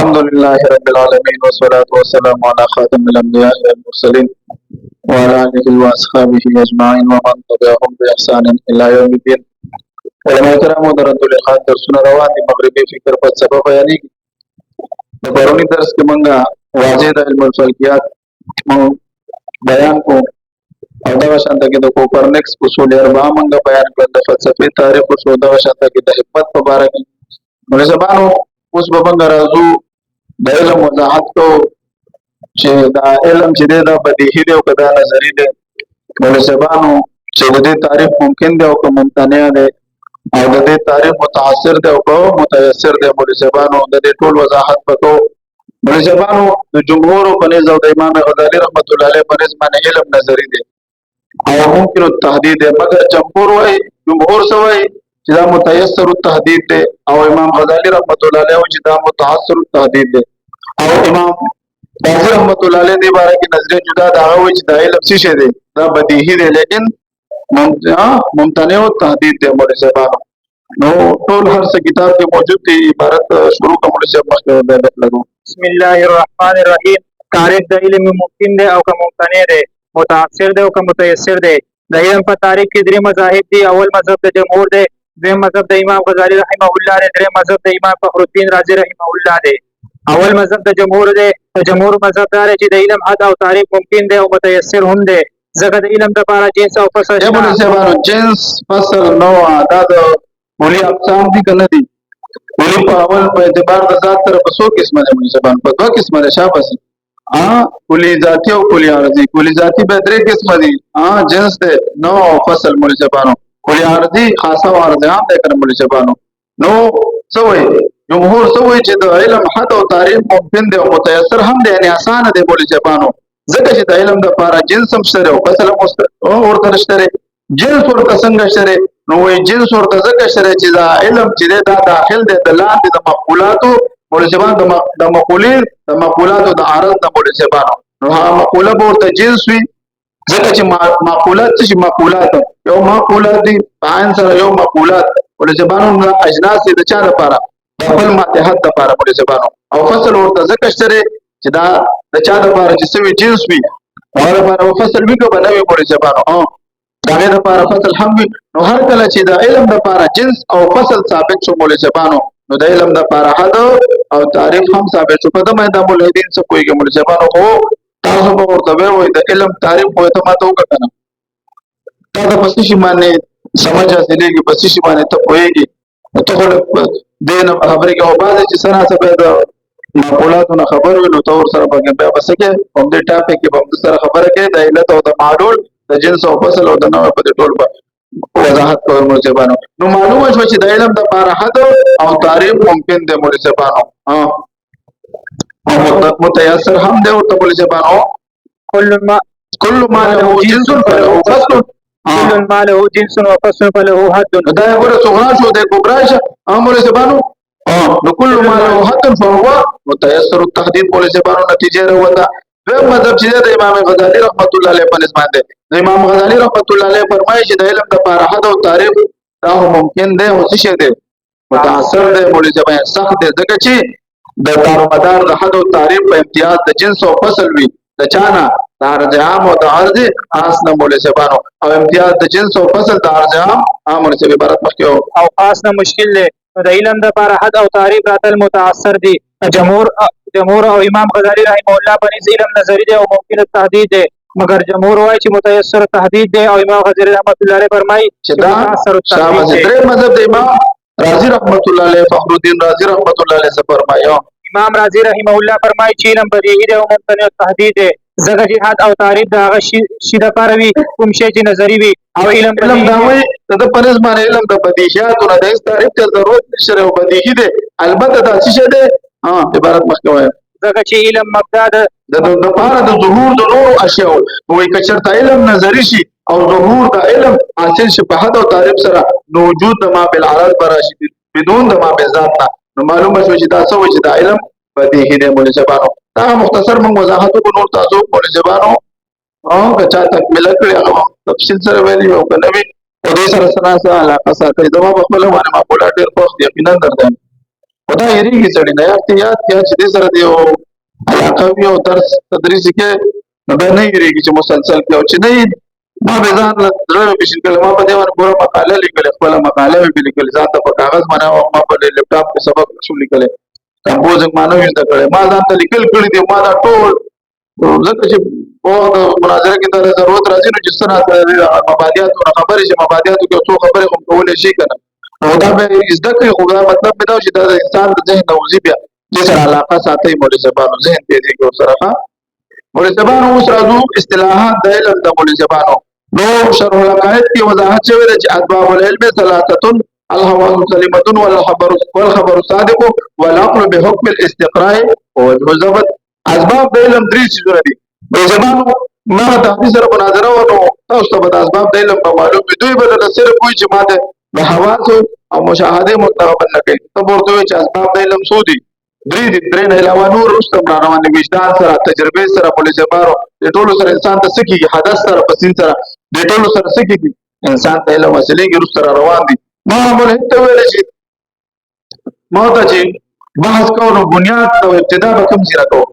الحمد لله رب العالمين والصلاة والسلام على خاتم الأنبياء والمرسلين وعلى آله وأصحابه أجمعين ومن تبعهم بإحسان إلى يوم الدين. علماء کرامو درنده لخات درسونه روان دي مغربي فکر په سبب یعنی د پرونی درس کې مونږه واضح د علم الفلکیات بیان کو او دا شانته کې د کوپرنیکس اصول اربعه مونږه بیان کړل د فلسفي تاریخ او شو دا شانته کې د حکمت په اړه کې مناسبانو اوس به مونږ راځو د علم وضاحت کو چې دا علم چې دا بدیهی دی او کدا نظری دی مناسبانو چې د دې تعریف ممکن دی او که ممتنع دی او د دې تعریف متاثر دی او که متيسر دی مناسبانو د دې ټول وضاحت وکړو مناسبانو د جمهور په نظر د امام غزالی رحمت الله علیه په نظر باندې علم نظری دی او ممکن التحدید دی مگر جمهور سوی چې دا متيسر التحدید دی او امام غزالی رحمت الله علیه چې دا متعثر التحدید دی او امام غزالی رحمت الله علیه دی باره کې نظریه جدا دا وایي چې دا علم څه شی دی دا بدیهی دی لیکن ممتنع التحدید دی مناسبانو نو ټول هر څه کتاب کې موجود دی عبارت شروع کوم چې مخکې لګو بسم الله الرحمن الرحیم تعریف د علم ممکن دی او که ممتنع دی متعثر دی او که متيسر دی د علم په تعریف کې درې مذاهب دي اول مذهب د جمهور دی دویم مذهب د امام غزالی رحمه الله دی دریم مذهب د امام فخر الدین رازی رحمه الله دی اول مذهب د جمهور دی جمهور مذهب دا چې د علم حد او تعریف ممکن دی او متيسر هم دی ځکه د علم لپاره جنس او فصل جنس فصل نوع دا د مولي اقسام دي کنه دي مولي په اول په اعتبار د ذات سره په څو قسمه دي منصبان په دوه قسمه ده شابه کلی ذاتی او کلی عارضی کلی ذاتی به درې قسمه دي جنس ده نوع او فصل منصبانو کلی عارضی خاصه او عارضی عام ده کنه منصبانو نو سوې جمهور سوې چې د علم حد او تعریف ممکن دی او متيسر هم دی یعنی آسان دی منصبانو ځکه چې د علم د لپاره جنس هم شته او فصل هم ورته شته جنس ورته څنګه شته نو وی جنس ورته ځکه شته چې دا علم چې دا داخل دی د لاندې د مقولاتو منصبان د مقولاتو د عارض د منصبانو نو هغه مقوله ورته جنس وي ځکه چې مقولات چې مقولات یو مقولات دي عین سره یو مقولات منصبانو اجناس د چا لپاره د خپل ماتحت لپاره منصبانو او فصل ورته ځکه شته چې دا د چا لپاره چې سوي جنس وي هغه لپاره فصل وی کو بنوي منصبانو دغه لپاره فصل هم وي نو هر کله چې د علم لپاره جنس او فصل ثابت شو منصبانو نو د علم لپاره حد او تعریف هم ثابت شو په دمه د مولدین څخه کویږي منصبانو او تاسو به ورته وایي د علم تعریف خو ته ماته وکړه دا د پسې شي باندې سمجھ حاصلېږي پسې شي باندې ته کویږي ته دین خبرې کې او بعد چې سره څه د مقولاتونه خبر وي نو تور سره باندې بیا بس کې هم دې ټاپک کې هم سره خبره کې د علت او د معلول د جنس او فصل او د نوع په ټول وضاحت کول منصبانو نو معلومه شو چې د علم د لپاره حد او تعریف ممکن دی منصبانو او متيسر هم دی او منصبانو كل ما له جنس فله فصل كل ما له جنس وفصل فله حد دا یو صغرا شو د کبرا شه منصبانو نو كل ما له حد فهو متيسر التحديد منصبانو نتیجه وروته دویم مذهب چې د امام غزالی رحمت الله علیه په نسبت دی د امام غزالی رحمت الله علیه فرمایي چې د علم د لپاره حد او تعریف دا ممکن دی او څه شی دی متاثر دی منصبان سخت دی ځکه چې د دارومدار د حد او تعریف په امتیاز د جنس او فصل وي د چانا د عرض عام او د عرض خاص نه منصبانو او امتیاز د جنس او فصل د عرض عام منصب عبارت مخکې او خاص نه مشکل دی د علم د لپاره حد او تعریف راتل متاثر دي جمهور او امام غزالی رحمه الله باندې علم نظری دی او ممکن التحدید دی مگر جمهور وايي چې متيسر تحدید دی او امام غزالی رحمه الله علیه فرمایي چې دا اثر التحدید دی درې مذهب د امام رازی رحمت الله علیه فخر الدین رازی رحمت الله علیه څه فرمایي امام رازی رحمه الله فرمایي چې علم بدیهی دی او ممتنع التحدید دی ځکه چې حد او تعریف د هغه شی د لپاره وي کوم شی چې نظری وي او علم دا وایي د پرز باندې علم د بدیهیاتو نه د تعریف ته ضرورت نشته او بدیهی دی البته دا څه دی عبارت مخکې وایي ځکه چې علم مبدا د لپاره د ظهور د نور اشیاء وایي کچرته علم نظری شي او ظهور د علم حاصل شي په حد او تعریف سره نو وجود د ما بالعرض براشي بدون د ما بذات نو معلومه شو چې دا څه وایي چې د علم بدیهی دی منصبانو دا مختصر موږ وضاحت کو نور تاسو منصبانو کچا تکمله کړی هغه تفصیل سره ویلی او کنه وی او دې سره سره علاقه ساتي دا په خپل باندې مقوله ډېر پوښت یقینا درته خدا یریږي سړی نه یاد چې دې سره دی او علاقه وي او درس تدریس کې نو به نه یریږي چې مسلسل کې او چې نه ما به ځان زړه به شي کله ما په دې باندې پوره مقاله لیکل خپل مقاله به لیکل ځان ته په کاغذ باندې او ما په لپټاپ کې سبق شو لیکل کمپوزینګ مانو یې زده کړې ما ځان ته لیکل کړی دی ما دا ټول ځکه چې په مناظره کې دا ضرورت راځي نو چې څنګه مبادیات او خبرې چې مبادیاتو کې څو خبرې هم کولای شي کنه نو دا به زده کړې خو دا مطلب به دا چې دا انسان د ذهن توضیح بیا چې سره علاقه ساتي مولوی صاحبانو ذهن تیزی کې سره مولوی صاحبانو اوس راځو اصطلاحات د علم د مولوی صاحبانو نو شرح العقائد کې وضاحت شوی دی چې اسباب العلم ثلاثه الحواس سليمه والخبر الصادق والعقل بحكم الاستقراء ووجه الضبط اسباب د علم درې څه دي مولوی صاحبانو ما د حدیث سره مناظره ونو تاسو ته د اسباب د علم په معلوم دي دوی به د صرف کوئی چې ماده د حواس او مشاهده مطابق نه کوي ته ورته چې اسباب د علم څه دي درې نه علاوه نور رستم روان دي وجدان سره تجربه سره مولوی صاحبانو د ټولو سره انسان ته سکیږي حدث سره پسین سره د ټولو سره سکیږي انسان ته علم وسیلې کې رستم روان دي ما مولوی ته ویل شي ما ته چې بحث کوو بنیاد او ابتدا به کوم ځای راکو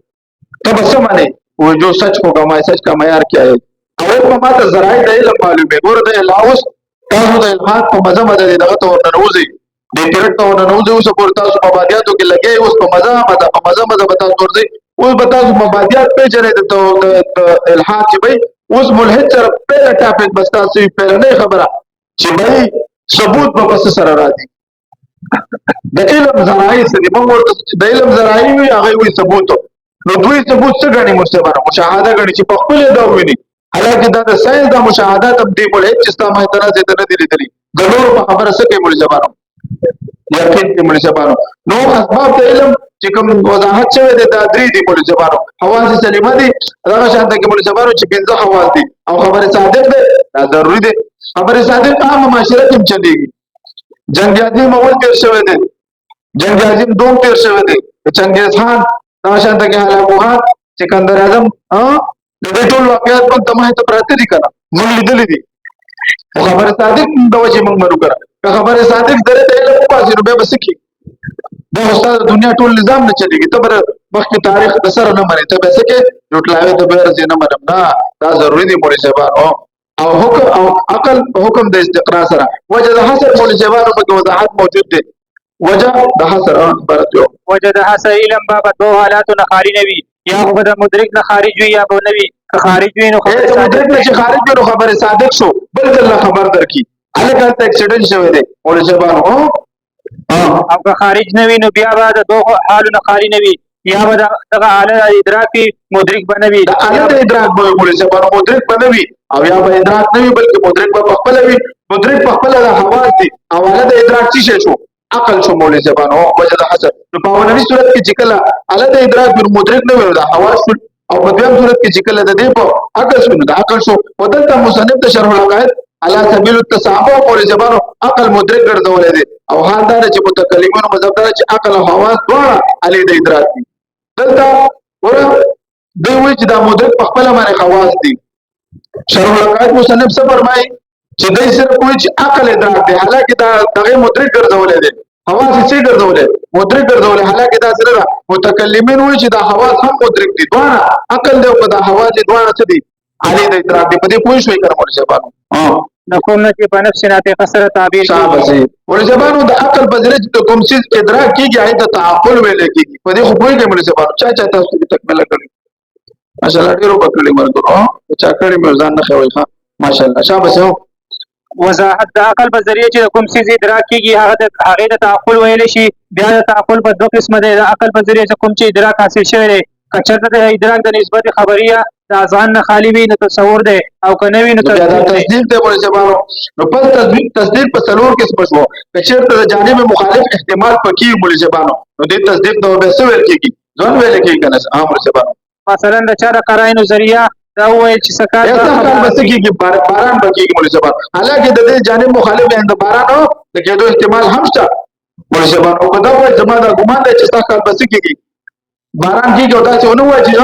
ته به څه معنی वो जो सच होगा मैं सच का معیار क्या है اول په ماته ذرایع د علم معلومه ګور د الاوس تاسو د الحاد په مزه دغه ته ورنوځي د پیرټ ته ورنوځي اوس په تاسو مبادیاتو کې لګي اوس په مزه به تاسو ورځي اوس به تاسو مبادیات پیژنې د الحاد چې به اوس ملحد سره په ټاپک بس تاسو په نه خبره چې به ثبوت په پس سره راځي د علم ذرایع سره موږ ورته د علم ذرایع وي هغه وي ثبوت نو دوی ثبوت څه غني مستبره مشاهده غني چې په خپل دا ویني حالکه دا د ساينس د مشاهده تم دی بوله چې ستا مهتنه زه نه دي لیدلي د نور په خبره څه کوي مولوی زبانو یقین دې مولوی زبانو نو اسباب د علم چې کوم وضاحت شوی د درې دی مولوی زبانو حواس سلیمه دي هغه شانته کې مولوی زبانو چې پنځه حواس دي او خبره صادق ده دا ضروری ده خبره صادق عام معاشره کې چلیږي جنگ عظیم اول تیر شوی دی جنگ عظیم دوم تیر شوی دی چنګیز خان شانته کې هلاکوات سکندر اعظم د دې ټول واقعیت په تمه ته پراته دي کنه موږ لیدلې دي خبره صادق د وجه موږ مرو کړه خبره صادق درته علم پاسې نو به بس کی دا استاد دنیا ټول نظام نه چلیږي ته بر وخت تاریخ د سره نه مری ته بس کې جوړلاوي ته به رځي نه مرم نه دا ضروری دي مولوی صاحبانو او حکم او عقل حکم د استقرا سره وجه د حسب مولوی صاحبانو په وضاحت موجود دي وجه د حسر برتو وجه د حسر علم بابا دو حالات نه خارج نوي یا خو د مدرک نه خارج وي یا به نوي که خارج وي نو خبره صادق نه چې خارج وي نو خبره صادق شو بل ځل خبر درکې الګا ته اکسیډنټ شوی دی مولوی صاحبانو او که خارج نوي نو بیا به د دو حالونه خارج نوي یا به دغه اعلی ادراکي مدرک بنوي د اعلی ادراک به مولوی صاحبانو مدرک بنوي او یا به ادراک نوي بلکې مدرک په خپل وي مدرک په خپل د حواس دي او اعلی ادراک څه شو عقل شو مولوی زبانو وجه د حسد نو په اولنی صورت کې چې کله اعلی د ادراک پر مدرک نه وي د حواس او په دویم صورت کې چې کله د دې په عقل شو د عقل شو ودلته مصنف ته شرح العقائد على سبيل التصابع مولوی زبانو عقل مدرک ګرځولې دي او حال دا چې متکلمون مذهب دا چې عقل او حواس دواړه اعلی د ادراک دي دلته ور دوی وایي چې دا مدرک په خپل باندې خواص دي شرح العقائد مصنف څه فرمایي چې دای سره کوئی چې عقل ادراک دی حالکه دا دغه مدرک ګرځولې دي حواس یې ګرځولې مدرک ګرځولې حالکه دا سره متکلمین وایي چې دا حواس هم مدرک دي دوه عقل دی او دا حواس دي دوه څه دي علي د ادراک دی په دې پوه شوي کړم ورته شبانو نقول چې په نفس ناته قصر تعبیر شابه ورته شبانو د عقل بذریج ته کوم څه ادراک کیږي آیت تعقل ویل کیږي په دې خو پوهیږي ورته شبانو چا تاسو دې تکمله کړی ماشاءالله ډیرو بکړی مرګو چا کړی مې ځان نه خوي ښا ماشاءالله شابه وضاحت د عقل په ذریعه چې کوم څه ادراک کیږي هغه د تعقل ویل شي بیا د تعقل په دوه قسمه ده د عقل په ذریعه کوم چې ادراک حاصل شوی دی کچته د ادراک د نسبت خبریه د اذهان نه خالی وي نو تصور دی او کنه وي نو تصدیق دی مولوی صاحب نو پس تصدیق په څلور قسم شو کچته د جانب مخالف احتمال پکې مولوی صاحب نو د تصدیق نو به څه ویل کیږي ځون ویل کیږي کنه مولوی صاحب مثلا د چا د قرائنو ذریعہ دا وایي چې سکار بس کیږي باران بکیږي مولوی صاحب حالکه د دې جانب مخالف د باران نو د کېدو احتمال هم شته مولوی صاحب او کدا وایي زما د ګمان دی چې سکار بس کیږي باران کیږي او دا څه ونه وایي چې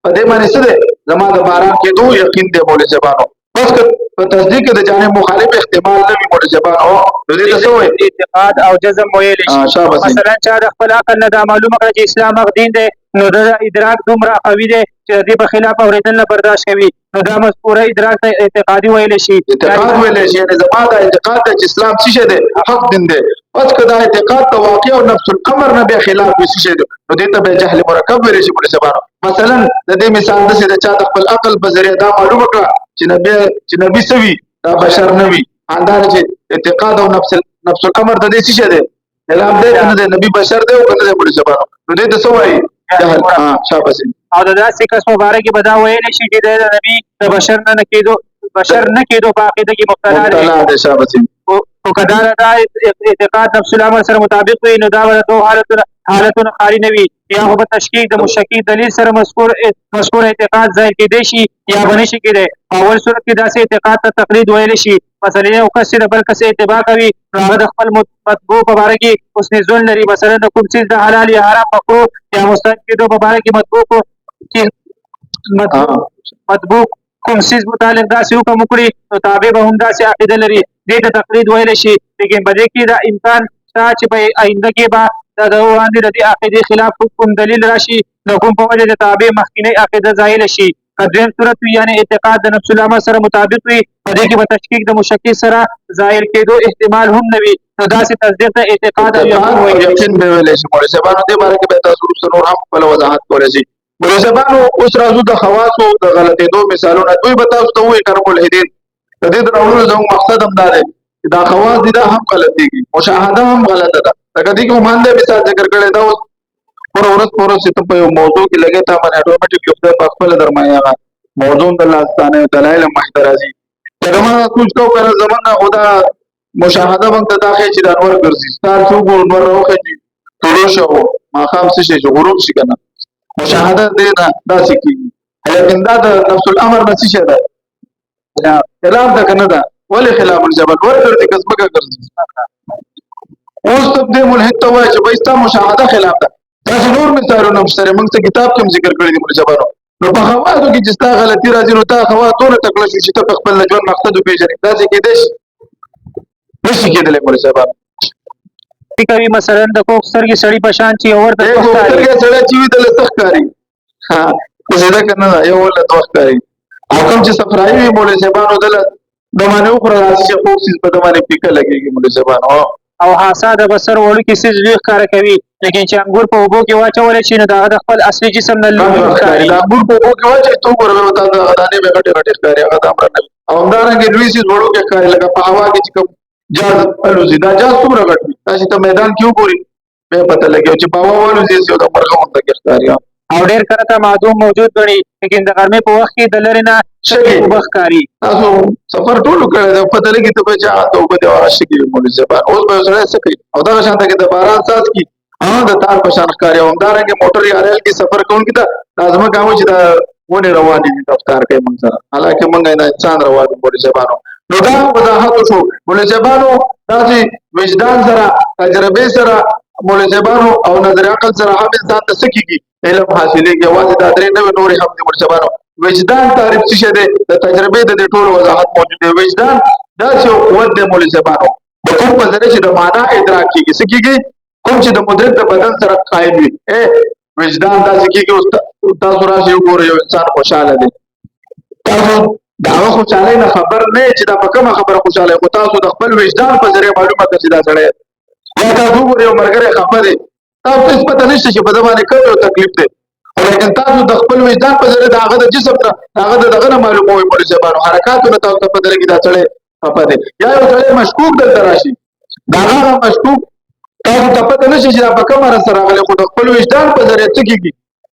په دې باندې څه ده زما د باران کېدو یقین دی مولوی صاحب بس که په تصدیق کې د جانب مخالف احتمال نه وي مولوي صاحبان او نو دې ته څه وایي اعتقاد او جزم ویلی شي شاباس مثلا چا د خپل عقل نه دا معلومه کړه چې اسلام حق دین دی نو د ادراک دومره قوي دی چې د دې په خلاف اورېدل نه برداشت کوي نو دا مذکوره ادراک ته اعتقادي ویلی شي اعتقاد ویلی شي یعنې زما دا اعتقاد دی چې اسلام څه شی دی حق دین دی بس که دا اعتقاد د واقع او نفس الامر نه بیا خلاف وي څه شی دی نو دې ته به جهل مرکب ویلی شي مولوي صاحبانو مثلا د دې مثال داسې د چا د خپل عقل په ذریعه دا معلومه کړه چې نبي څه وي دا بشر نه وي اندار چې اعتقاد او نفس الامر د دې څه شی دی خلاف دی کنه د نبی بشر دی او کنه د مولوي صاحبانو نو دې ته څه وایي جهل شاباس او د داسې کس مبارک به دا ویلی شي چې د نبي د بشر نه کېدو په عقیده کې مبتلا دی شاباس او که دا اعتقاد نفس الامر سره مطابق وي نو دا به د حالتونو خالي نه وي یا خو به تشکیک د مشکک دلیل سره مذکور اعتقاد ظاهر کېدی شي یا به نشي کېدی اول صورت کې داسې اعتقاد ته تقلید ویلی شي مثلا یو کس چې د بل کس اتباع کوي نو هغه د خپل مطبوع په باره کې حسن ظن لري مثلا د کوم څیز د حلال یا حرام مکروه یا مستحب کېدو په باره کې مطبوع کوم څیز متعلق داسې حکم وکړي نو تابع به هم داسې عقیده لري دې ته تقلید ویلی شي لیکن په دې کې دا امکان شته چې په آینده کې به د وړاندې د دې عقیدې خلاف کوم دلیل راشي نو کوم په وجه د تابع مخکینی عقیده زایله شي که دویم صورت وي یعنې اعتقاد د نفس الامر سره مطابق وي په دې کې به تشکیک د مشکک سره ظاهر کېدو احتمال هم نه وي نو داسې تصدیق ته اعتقاد او یقین به ویلی شي مولوي صاحبانو دې باره کې به تاسو وروسته نور هم خپله وضاحت کولی شي مولوي صاحبانو اوس راځو د خواصو د غلطېدو مثالونه دوی به تاسو ته ووایي که نه ملحدین د دې د راوړلو زموږ مقصد هم دا دی چې دا خواص دي دا هم غلطېږي مشاهده هم غلطه ده لکه دې کې هم همدې مثال ذکر کړی دا اوس پوره ورځ چې ته په یو موضوع کې لګې تا باندې اټومیټیک یو خدای په خپله درمایي هغه موضوع د لاستانه دلایل مخته راځي چې ما سوچ کو کنه زمون نه خدا مشاهده موږ ته دا ښیي چې د انور ګرځي ستار څو ګور نور راوخېږي طلوع شو ماښام څه شي چې غروب شي که نه مشاهده دې نه داسې کېږي لیکن دا د نفس الامر نه څه شی ده خلاف ده که نه ده ولې خلاف الجبل ورګرځي که ځمکه ګرځي اوس ته دې ملحد ته وایي چې بھائی ستا مشاهده خلاف ده تاسې نور مثالونه هم شته موږ ته کتاب کې هم ذکر کړي دي مولوي صاحبانو نو په خواصو کې چې ستا غلطي راځي نو تا خواص دونه تکړه شو چې ته په خپل ژوند مقصد وپېژنې داسې کېدی شي نشي کېدلی مولوي صاحبانو کوي مثلا د کوک سترګې سړي په شان چې ورته سترګې سړی چې وي دله څه ښکاري زده که نه ده یو ورله دوه ښکاري او کوم چې صفرایي وي مولوي صاحبانو دله د باندې وخوره داسې چې خوږ څیز په ده باندې پیکه لګېږي مولوي صاحبانو او حاسه د بصر وړوکي څیز لوی ښکاره کوي لیکن چې انګور په اوبو کې واچولی شي نو د هغه د خپل اصلي جسم نه لوی ښکاري د انګور په اوبو کې واچوي ته وګوره بیا به تا دغه دانې به غټې غټې ښکاري هغه د امر نه وي او همدارنګې لوی څیز وړوکی ښکاري لکه په هوا کې چې کوم جاز الوزي دا جاز څومره غټ وي تاسې ته میدان کې وګورئ بیا پته لګي چې په هوا والوزي یو د مرغه غونډه کې ښکاري او ډېر کله ته معدوم موجود ګڼي لیکن د غرمې په وخت کې د لرې نه شګې اوبه ښکاري تاسو سفر ټولو کړی دی پته لګي ته به چې هغه ته اوبه دې هغه شګې وي مولوي صاحبان اوس به یو سړی څه کوي او دغه شانته کې د باران څاڅکي د تار په شان ښکاري او همدارنګې موټر یا ریل کې سفر کوونکي ته دا زموږ هم چې دا ونې روانې دي رفتار کوي موږ سره حالانکې موږ نه انسان روان دي مولوي صاحبانو نو دا وضاحت وشو مولوي صاحبانو داسې وجدان سره تجربې سره مولوي صاحبانو او نظر عقل سره هم انسان ته څه کېږي علم حاصلېږي یوازې دا درې نوې نورې هم دي مولوي صاحبانو وجدان تعریف څه شی دی د تجربې د دې ټولو وضاحت موجود دی وجدان داسې یو قوت دی مولوي صاحبانو د کوم په ذریعه چې د معنا ادراک کېږي څه کېږي کوم چې د مدرک د بدن سره قایم وي وجدان داسې کېږي تاسو راشئ وګورئ یو انسان خوشحاله دی تاسو د هغه خوشحالۍ نه خبر نه چې دا په کومه خبره خوشحاله خو تاسو د خپل وجدان په ذریعه معلومه کړئ چې دا سړی یا تاسو وګورئ یو ملګری خفه دی تاسو ته هېڅ پته نشته چې په ده باندې کوم یو تکلیف دی لیکن تاسو د خپل وجدان په ذریعه د هغه د جسم نه د هغه د دغه نه معلوموئ مولوي صاحبانو حرکاتو نه تاسو ته پته لګي دا سړی خفه دی یا یو سړی مشکوک دلته راشي د هغه مشکوک تاسو ته پته نشي چې دا په کومه رس راغلی خو د خپل وجدان په ذریعه څه کېږي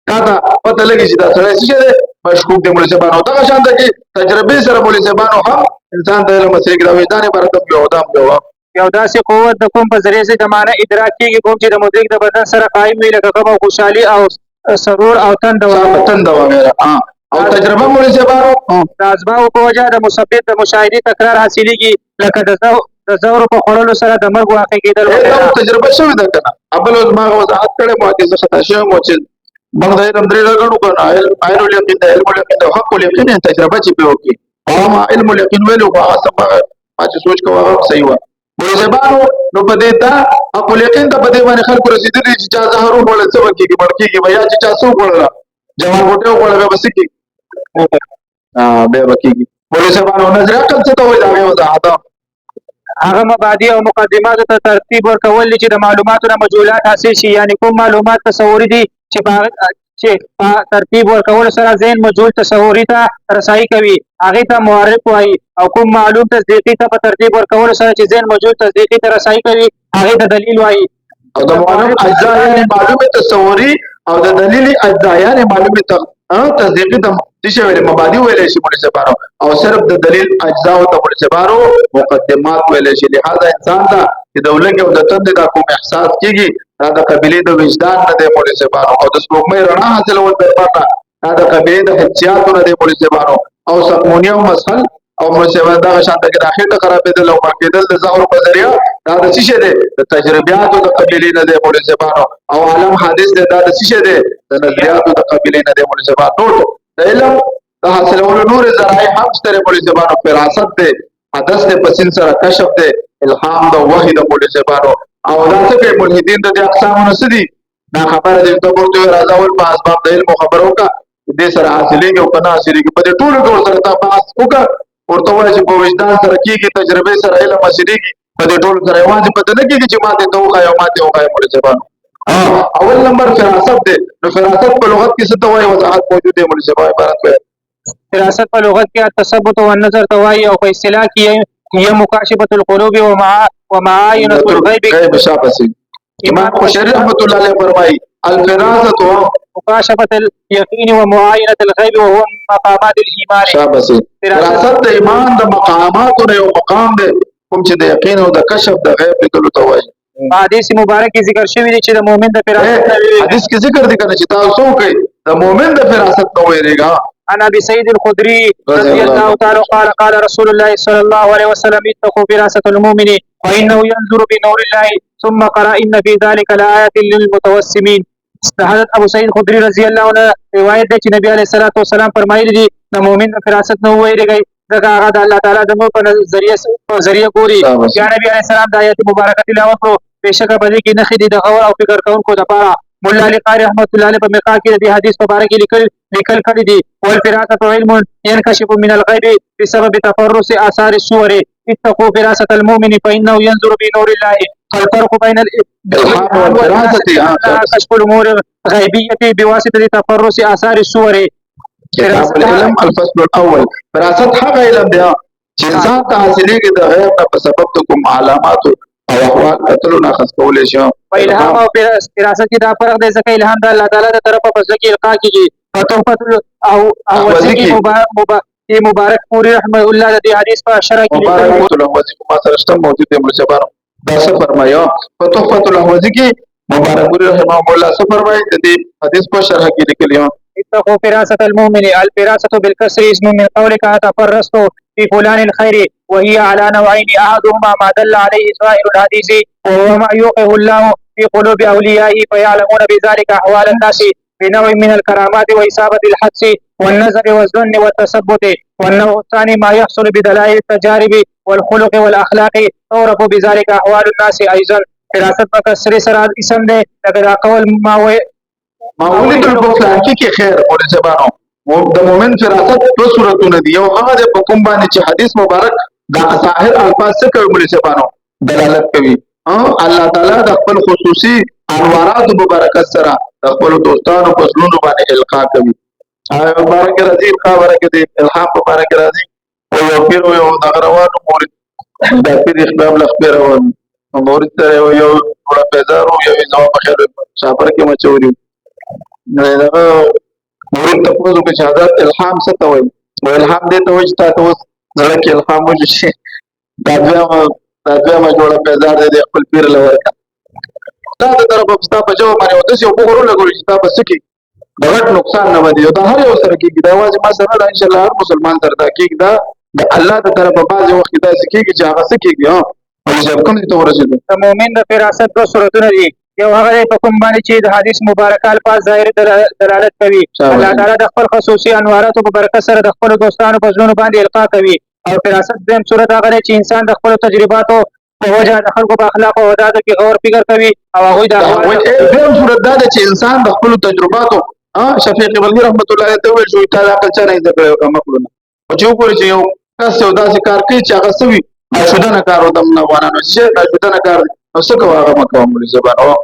تا ته پته لګي چې دا سړی څه شی دی مشکوک دی مولوي صاحبانو دغه شان ده چې تجربې سره مولوي صاحبانو هم انسان ته علم مسلې کې د وجدان عبارت هم یو دا هم یو داسې قوت د کوم په ذریعه چې د معنی ادراک کېږي کوم چې د مدرک د بدن سره قایم وي لکه کومه خوشحالي او سرور او تنده وغیره او تجربه مولوي صاحبانو د اسبابو په وجه د مثبت د مشاهدې تکرار حاصلېږي لکه د زورو په خوړلو سره د مرګ واقع کېدل دا تجربه شوې ده که نه اول اوس ما هغه وضاحت کړی مو چې زه خطا شوی مو چې موږ د علم درې ډګرو که نه عین الیقین د علم الیقین د حق الیقین تجربه چې پرې وکړي ما علم الیقین ویلو هغه سبا ما چې سوچ کوه هغه صحیح و مولوی صاحبانو نو په دې ته خپل یقین ته په دې باندې خلکو رسیدلی چې چا زهرو ولا څه وکړي مړکیږي بیا چې چا څو وړل جوان غوټه وړل به بس کی به وکیږي مولوی صاحبانو نظر عقل څه ته وایي دا وضاحت هغه مبادی او مقدمات ته ترتیب ورکول چې د معلوماتو نه مجهولات حاصل شي یعنی کوم معلومات تصوري دي چې په ترتیب ورکول سره ذهن مجهول تصوري ته رسایي کوي هغه ته معرف وایي او کوم معلوم تصدیقي ته په ترتیب ورکول سره چې ذهن مجهول تصدیقي ته رسایي کوي هغه ته دلیل وایي او د معلوم اجزا یعنی معلومه تصوري او د دلیل اجزا یعنی معلومه تصدیقي ته څه ویل مبادی ویل شي مولوی صاحبانو او صرف د دلیل اجزا او ته مولوی صاحبانو مقدمات ویل شي لہذا انسان ته چې د ولګي او د تند د کوم احساس کیږي دا د قبيله د وجدان نه دی مولوی صاحبانو او د سپوږمۍ رڼا حاصلول د پاره دا د قبيله د حسيات نه دی مولوی صاحبانو او سقمونیه او مسخل او مولوی صاحب دا شانته کې داخله ته خرابېدل او ماکېدل د زهر په ذریعہ دا د څه دی د تجربياتو د قبيله نه دی مولوی صاحبانو او عالم حادث دی دا د څه دی د نظریاتو د قبيله نه دی مولوی صاحبانو د علم د حاصلولو نور ذرایع هم ستره مولوی صاحبانو فراست دی حدث دی پسین سره کشف دی الهام د وحی د مولوی صاحبانو او دا څه کوي ملحدین د اقسام نسدي دا خبره دې ته ورته راځول په اسباب د علم خبرو کا دې سره حاصلېږي او کنه حاصلېږي په دې ټولو ټول سره تاسو وکړه ورته وایي چې په وجدان سره کېږي تجربه سره علم حاصلېږي په دې ټولو سره واځي پته نه کېږي چې ماته ته وایي او ماته وایي مولوی صاحبانو اول نمبر فراست دی نو فراست په لغت کې څه ته وایي وضاحت موجود دی مولوی صاحب عبارت کوي فراست په لغت کې التثبت والنظر ته وایي او په اصطلاح کې هي مکاشفه القلوب ومعاينه الغيب شابسي امام خوشری رحمت الله علیه فرمایي الفراسه مکاشفه اليقين ومعاينه الغيب وهو مقامات الايمان شابسي فراست د ایمان د مقامات او یو مقام دی کوم چې د یقین او د کشف د غیب لیدلو ته وایي حدیث مبارک کې ذکر شوی دی چې د مؤمن د فراست حدیث کې ذکر دي کنه چې تاسو کوي د مؤمن د فراست نو ویریږي عن ابي سعيد الخدري رضي الله تعالى قال قال رسول الله صلى الله عليه وسلم اتقوا فراسة المؤمن فانه ينظر بنور الله ثم قرأ ان في ذلك لآيات للمتوسمين حضرت ابو سعید خدری رضی الله عنه روایت ده چې نبی علیه الصلاۃ والسلام فرمایلی دي د مؤمن د فراست نو ویریږي دغه هغه د الله تعالی د نور په ذریعہ ګوري یا نبی علیه السلام د آیت مبارکه تلاوت کړو بشکه په دې کې نخې دي د غور او فکر کوونکو لپاره مولا علی قاری رحمت الله علیه په مرقات کې د حدیث مبارک لیکل کړی دي والفراسه علم ينكشف من الغيب بسبب تفرس آثار الصور اتقوا فراسة المؤمن فإنه ينظر بنور الله فالفرق بين الإلهام والفراسة كشف الأمور الغيبية بواسطة تفرس آثار الصور العلم الفصل الأول فراست حق علم دی چې انسان ته حاصلېږي د غیب نه په سبب د کوم علامات او احوال کتلو نه خاص کولای شي په الهام او فراست کې دا فرق دی ځکه الهام د الله تعالی د طرفه په ځکه القا کیږي فتوحفت او وځي مبارک پوری رحمه الله د حدیث په شرح کې مبارک الوزی ما سره شته موجود دی مرشدانو دا څه فرمایو فتوحفت الوزی کې مبارک پوری رحمه الله څه فرمایي د دې حدیث په شرح کې لیکلی و اتقوا فراسة المؤمن الفراسة بالكسر اسم من قولك تفرست في فلان الخير وهي على نوعين أحدهما ما دل عليه ظاهر الحديث وهو ما يوقع الله في قلوب أوليائه فيعلمون بذلك أحوال الناس بنوع من الكرامات وإصابة الحدس والنظر والظن والتثبت والنوع الثاني ما يحصل بدلائل التجارب والخلق والأخلاق تعرف بذلك أحوال الناس أيضا فراست بكسر سراد اسم ده لقد قول ما ولید البخلان کې خیر مولوی صاحبانو د مؤمن فراست په صورتونه دي یو هغه د حکم باندې چې حدیث مبارک د ظاهر الفاظ څخه کوي مولوی صاحبانو دلالت کوي الله تعالی د خپل خصوصي انوارات مبارکات سره د خپل دوستانو په زړونو باندې القا کوي مبارک راځي خبره کې الهام مبارک راځي او یو پیر یو د روانو مورید د پیر اخبار لخبر او مورید سره یو وړ پیزارو یو ځواب خیر شاپر کې مچوري نو دا مورید ته پوزو کې شهادت الهام څه ته وایي الهام دې ته وایي چې تاسو زړه کې الهام وشي دا ما جوړه پیزار دې خپل پیر لورکا دا د طرف په ستا په جواب باندې ودس یو وګورو لګول چې تاسو سکی د غټ نقصان نه ودی دا هر یو سره کېږي دا واځي ما سره ان شاء الله هر مسلمان سره دا کېږي دا د الله د طرف په بعض وخت دا سکیږي چې هغه سکیږي ها او چې کوم ته ورسېږي د مؤمن د فراست په صورتونه دي یو هغه دی په کوم باندې چې د حدیث مبارکه الفاظ ظاهري دلالت کوي. الله تعالی د خپل خصوصي انواراتو په برکت سره د خپلو دوستانو په زړونو باندې القا کوي. او فراست دویم صورت هغه دی چې انسان د خپلو تجرباتو په وجه د خلکو په اخلاقو او عاداتو کې غور فکر کوي او هغوی د دویم صورت دا دی چې انسان د خپلو تجرباتو شفیق بلګي رحمت الله علیه ته ویل شو تا دا عقل چا نه زده کړی او کوم عقلونه او چې وګوري چې یو کس یو داسې کار کوي چې هغه څه وي ناشودنه کار و د افغانانو چې ناشودنه کار دی نو څه کوه هغه مه کوه مولي زبان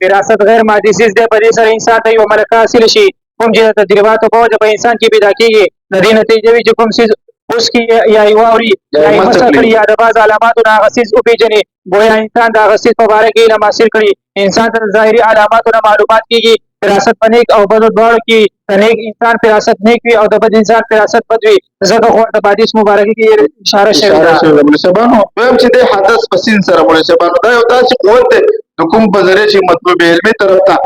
فراست غیر مادي څیز دی په دې سره انسان ته یوه ملکه حاصل شي کوم چې د تجرباتو په وجه په انسان کې پیدا کېږي د دې نتیجه وي چې کوم څیز اوس کې یا یې واوري یا یې مسه کړي یا د بعض علاماتو نه هغه څیز وپېژني گویا انسان د هغه څیز په باره کې علم حاصل کړي انسان ته د ظاهري علاماتو نه معلومات کېږي فراست په نیک او بدو دواړو کې د نیک انسان فراست نیک وي او د بد انسان فراست بد وي ځکه خو د حدیث مبارکې کې اشاره شوې ده مولوي صاحبانو دویم چې دی حدث په سین سره مولوي صاحبانو دا یو داسې قوت دی د کوم په ذریعه چې مطلوب علمي طرف ته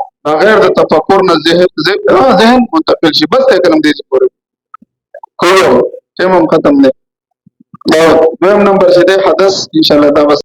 غیر د تفکر نه ذهن منتقل شي بس ته کلم دی پورې کوو ټیم هم ختم دی دویم نمبر چې دی حدث ان شاء الله دا بس